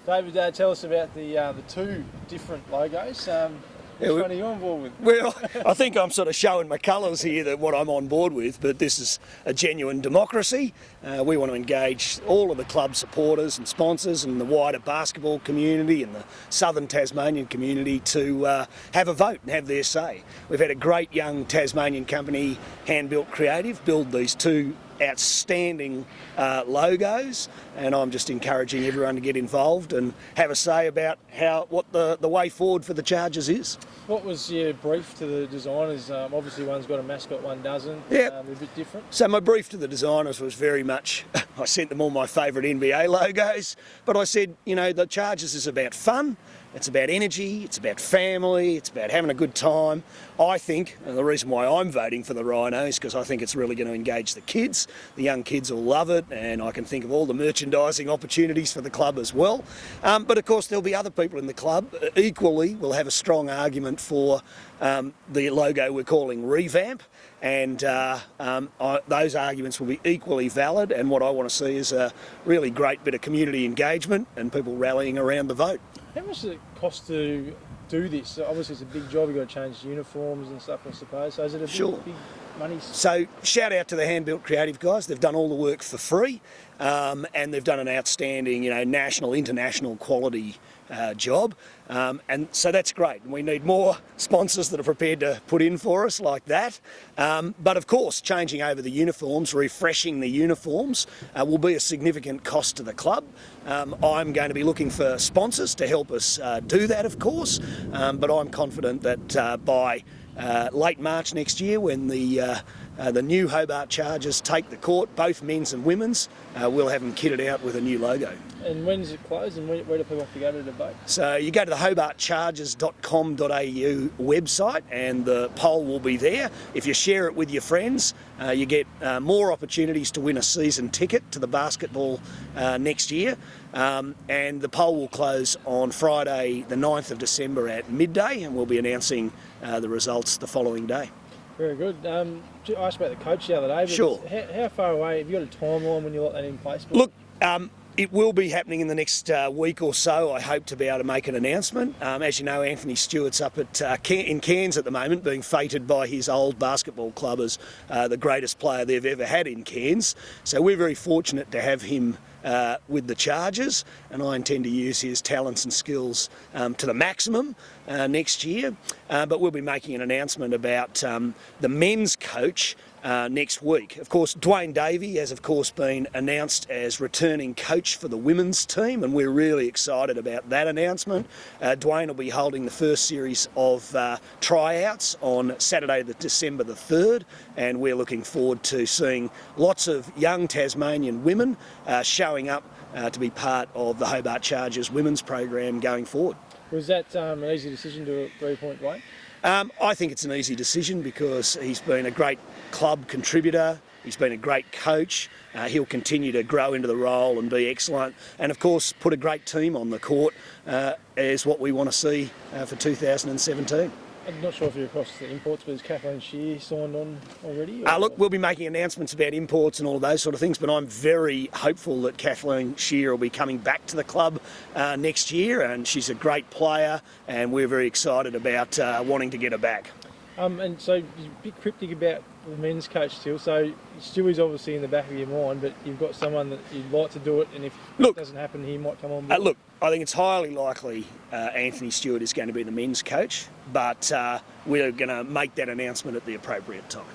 David, tell us about the two different logos. Which one are you on board with? Well, I think I'm sort of showing my colours here that what I'm on board with, but this is a genuine democracy. We want to engage all of the club supporters and sponsors and the wider basketball community and the southern Tasmanian community to have a vote and have their say. We've had a great young Tasmanian company, Hand Built Creative, build these two outstanding logos, and I'm just encouraging everyone to get involved and have a say about what the way forward for the Chargers is. What was your brief to the designers? Obviously one's got a mascot, one doesn't. Yeah. They're a bit different. So my brief to the designers was very much, I sent them all my favourite NBA logos, but I said, you know, the Chargers is about fun, it's about energy, it's about family, it's about having a good time. I think, and the reason why I'm voting for the Rhino is because I think it's really going to engage the kids. The young kids will love it, and I can think of all the merchandising opportunities for the club as well. But of course there'll be other people in the club equally will have a strong argument for the logo we're calling Revamp, and those arguments will be equally valid, and what I want to see is a really great bit of community engagement and people rallying around the vote. How much does it cost to do this? So obviously it's a big job, you've got to change uniforms and stuff, I suppose. So is it a big money? So shout out to the Hand Built Creative guys. They've done all the work for free, and they've done an outstanding, national, international quality job, and so that's great. And we need more sponsors that are prepared to put in for us like that. But of course, changing over the uniforms, refreshing the uniforms will be a significant cost to the club. I'm going to be looking for sponsors to help us do that, of course, but I'm confident that by late March next year, when the new Hobart Chargers take the court, both men's and women's, we'll have them kitted out with a new logo. And when does it close, and where do people have to go to debate? So you go to the hobartchargers.com.au website and the poll will be there. If you share it with your friends, you get more opportunities to win a season ticket to the basketball next year. And the poll will close on Friday the 9th of December at midday, and we'll be announcing the results the following day. Very good. I asked about the coach the other day. But sure. How far away, have you got a timeline when you let that in place? Look, it will be happening in the next week or so. I hope to be able to make an announcement. As you know, Anthony Stewart's up at in Cairns at the moment, being feted by his old basketball club as the greatest player they've ever had in Cairns. So we're very fortunate to have him with the Chargers, and I intend to use his talents and skills to the maximum next year. But we'll be making an announcement about the men's coach next week. Of course, Dwayne Davey has of course been announced as returning coach for the women's team, and we're really excited about that announcement. Dwayne will be holding the first series of tryouts on Saturday, December the 3rd, and we're looking forward to seeing lots of young Tasmanian women showing up to be part of the Hobart Chargers women's program going forward. Was that an easy decision to three-point Dwayne? I think it's an easy decision because he's been a great club contributor, he's been a great coach, he'll continue to grow into the role and be excellent, and of course put a great team on the court is what we want to see for 2017. I'm not sure if you're across the imports, but has Kathleen Shear signed on already? Look, we'll be making announcements about imports and all of those sort of things, but I'm very hopeful that Kathleen Shear will be coming back to the club next year, and she's a great player, and we're very excited about wanting to get her back. And so you're a bit cryptic about the men's coach still, so Stewie's obviously in the back of your mind, but you've got someone that you'd like to do it, and if it doesn't happen, he might come on board. Look, I think it's highly likely Anthony Stewart is going to be the men's coach, but we're going to make that announcement at the appropriate time.